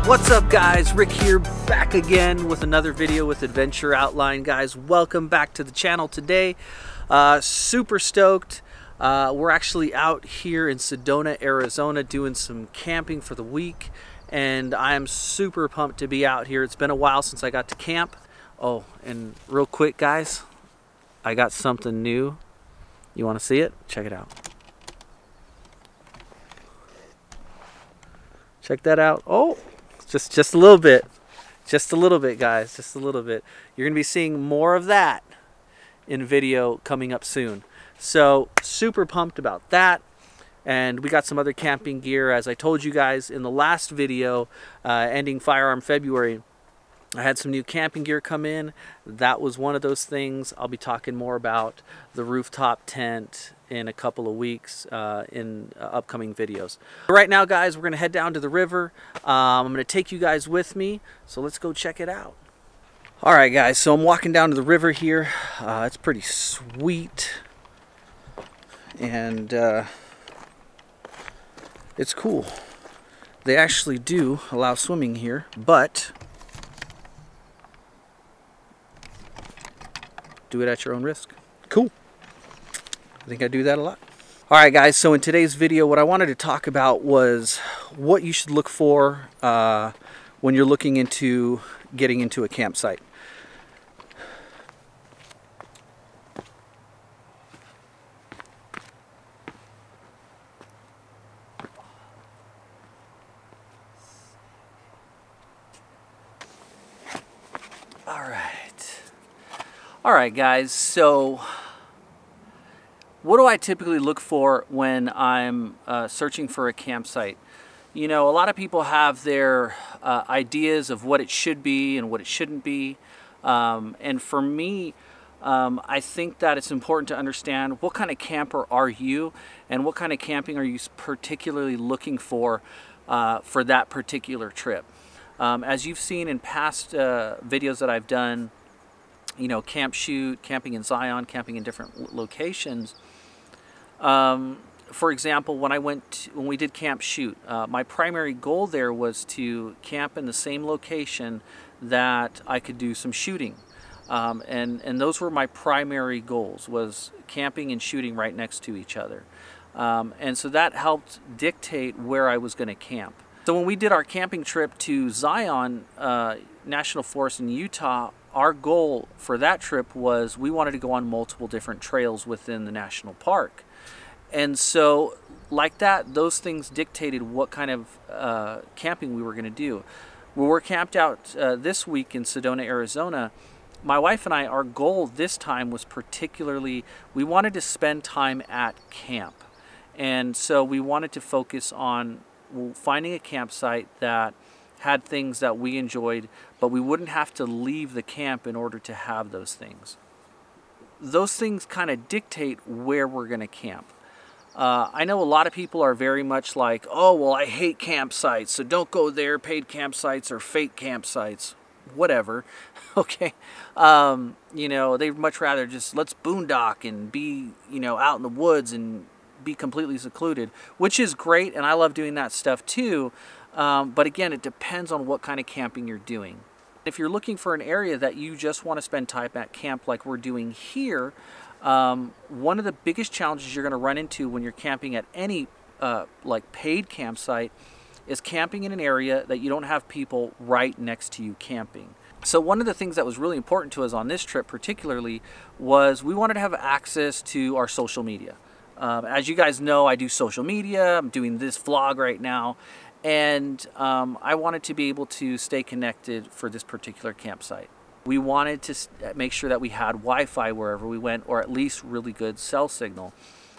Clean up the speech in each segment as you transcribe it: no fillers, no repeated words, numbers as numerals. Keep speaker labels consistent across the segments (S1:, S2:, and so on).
S1: What's up guys, Rick here, back again with another video with Adventure Outline. Guys, welcome back to the channel today. Super stoked. We're actually out here in Sedona, Arizona doing some camping for the week, and I am super pumped to be out here. It's been a while since I got to camp. Oh, and real quick guys, I got something new. You want to see it? Check it out. Check that out. Oh, just a little bit, guys, just a little bit. You're gonna be seeing more of that in video coming up soon. So super pumped about that. And we got some other camping gear. As I told you guys in the last video, ending Firearm February, I had some new camping gear come in. That was one of those things. I'll be talking more about the rooftop tent in a couple of weeks in upcoming videos. Right now guys, we're gonna head down to the river. I'm gonna take you guys with me, so let's go check it out. All right guys, so I'm walking down to the river here. It's pretty sweet, and it's cool. They actually do allow swimming here, but do it at your own risk. Cool. I think I do that a lot. All right guys, so in today's video what I wanted to talk about was what you should look for when you're looking into getting into a campsite. All right guys, so what do I typically look for when I'm searching for a campsite? You know, a lot of people have their ideas of what it should be and what it shouldn't be. And for me, I think that it's important to understand what kind of camper are you and what kind of camping are you particularly looking for that particular trip. As you've seen in past videos that I've done, you know, camp shoot, camping in Zion, camping in different locations. For example, when we did camp shoot, my primary goal there was to camp in the same location that I could do some shooting. And those were my primary goals, was camping and shooting right next to each other. And so that helped dictate where I was going to camp. So when we did our camping trip to Zion National Forest in Utah, our goal for that trip was we wanted to go on multiple different trails within the national park. And so like that, those things dictated what kind of camping we were going to do. When we're camped out this week in Sedona, Arizona, my wife and I, our goal this time was particularly, we wanted to spend time at camp. And so we wanted to focus on finding a campsite that had things that we enjoyed, but we wouldn't have to leave the camp in order to have those things. Those things kind of dictate where we're going to camp. I know a lot of people are very much like, oh, well, I hate campsites, so don't go there. Paid campsites or fake campsites, whatever. Okay. You know, they'd much rather just let's boondock and be, you know, out in the woods and be completely secluded, which is great, and I love doing that stuff too. But again, it depends on what kind of camping you're doing. If you're looking for an area that you just want to spend time at camp like we're doing here, one of the biggest challenges you're going to run into when you're camping at any like paid campsite is camping in an area that you don't have people right next to you camping. So one of the things that was really important to us on this trip particularly was we wanted to have access to our social media. As you guys know, I do social media. I'm doing this vlog right now. And I wanted to be able to stay connected for this particular campsite. We wanted to make sure that we had Wi-Fi wherever we went, or at least really good cell signal.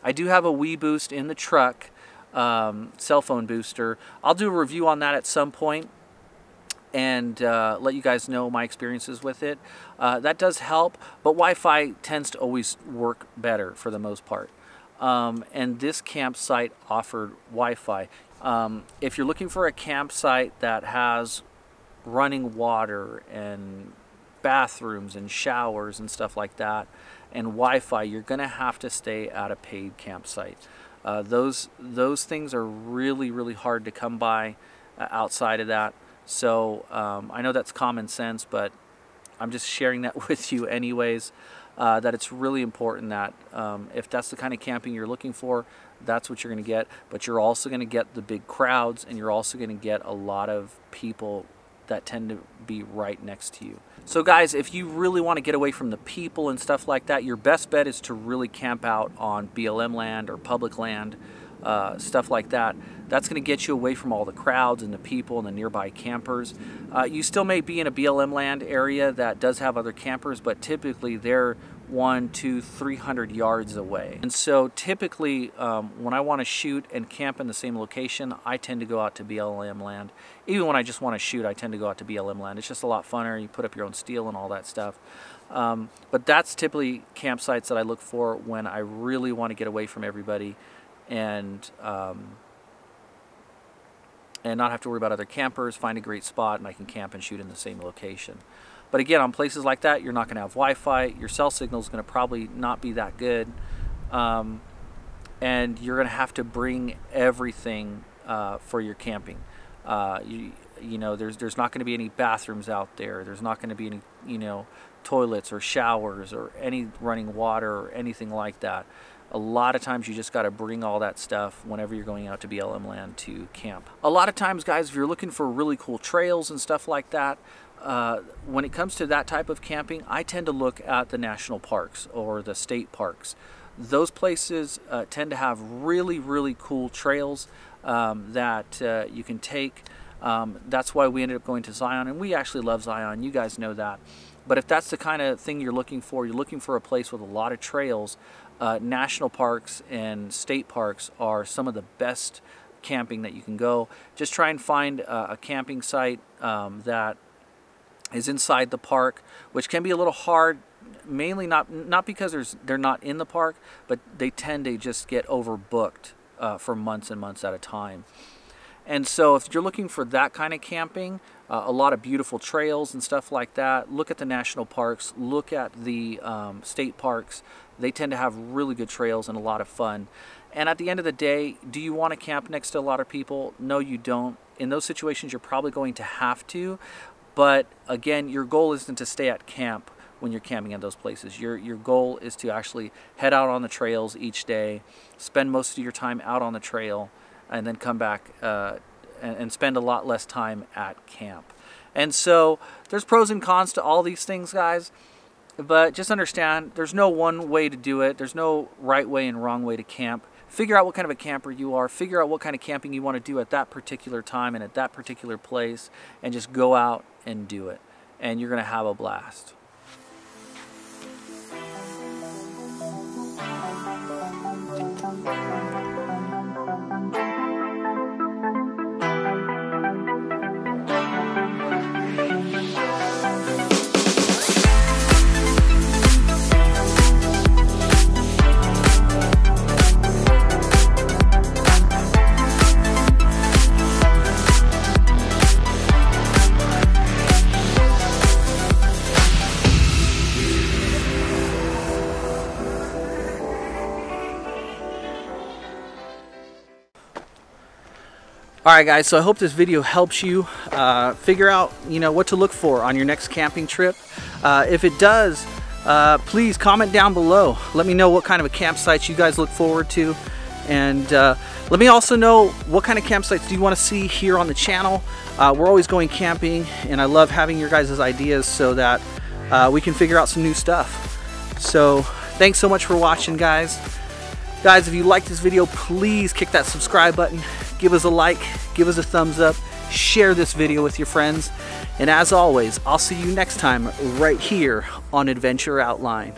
S1: I do have a WeBoost in the truck, cell phone booster. I'll do a review on that at some point. and let you guys know my experiences with it. That does help, but Wi-Fi tends to always work better for the most part. And this campsite offered Wi-Fi. If you're looking for a campsite that has running water and bathrooms and showers and stuff like that and Wi-Fi, you're gonna have to stay at a paid campsite. Those things are really hard to come by outside of that. So I know that's common sense, but I'm just sharing that with you anyways, that it's really important that if that's the kind of camping you're looking for, that's what you're going to get. But you're also going to get the big crowds, and you're also going to get a lot of people that tend to be right next to you. So guys, if you really want to get away from the people and stuff like that, your best bet is to really camp out on BLM land or public land, stuff like that. That's going to get you away from all the crowds and the people and the nearby campers. You still may be in a BLM land area that does have other campers, but typically they're 100, 200, 300 yards away. And so typically when I want to shoot and camp in the same location, I tend to go out to BLM land. Even when I just want to shoot, I tend to go out to BLM land. It's just a lot funner. You put up your own steel and all that stuff. But that's typically campsites that I look for when I really want to get away from everybody and not have to worry about other campers, find a great spot, and I can camp and shoot in the same location. But again, on places like that, you're not going to have Wi-Fi. Your cell signal is going to probably not be that good. And you're going to have to bring everything for your camping. You know, there's not going to be any bathrooms out there. There's not going to be any, you know, toilets or showers or any running water or anything like that. A lot of times you just got to bring all that stuff whenever you're going out to BLM land to camp. A lot of times, guys, if you're looking for really cool trails and stuff like that, when it comes to that type of camping, I tend to look at the national parks or the state parks. Those places tend to have really cool trails that you can take. That's why we ended up going to Zion, and we actually love Zion. You guys know that. But if that's the kind of thing you're looking for a place with a lot of trails, national parks and state parks are some of the best camping that you can go. Just try and find a camping site that is inside the park, which can be a little hard, mainly not because they're not in the park, but they tend to just get overbooked for months and months at a time. And so if you're looking for that kind of camping, a lot of beautiful trails and stuff like that, look at the national parks, look at the state parks. They tend to have really good trails and a lot of fun. And at the end of the day, do you want to camp next to a lot of people? No, you don't. In those situations, you're probably going to have to. But again, your goal isn't to stay at camp when you're camping at those places. Your goal is to actually head out on the trails each day, spend most of your time out on the trail, and then come back and spend a lot less time at camp. And so there's pros and cons to all these things, guys. But just understand, there's no one way to do it. There's no right way and wrong way to camp. Figure out what kind of a camper you are. Figure out what kind of camping you want to do at that particular time and at that particular place, and just go out and do it. And you're going to have a blast. Alright guys, so I hope this video helps you figure out, what to look for on your next camping trip. If it does, please comment down below. Let me know what kind of a campsite you guys look forward to. And let me also know what kind of campsites do you want to see here on the channel. We're always going camping, and I love having your guys' ideas so that we can figure out some new stuff. So thanks so much for watching, guys. Guys, if you like this video, please kick that subscribe button. Give us a like, give us a thumbs up, share this video with your friends. And as always, I'll see you next time right here on Adventure Outline.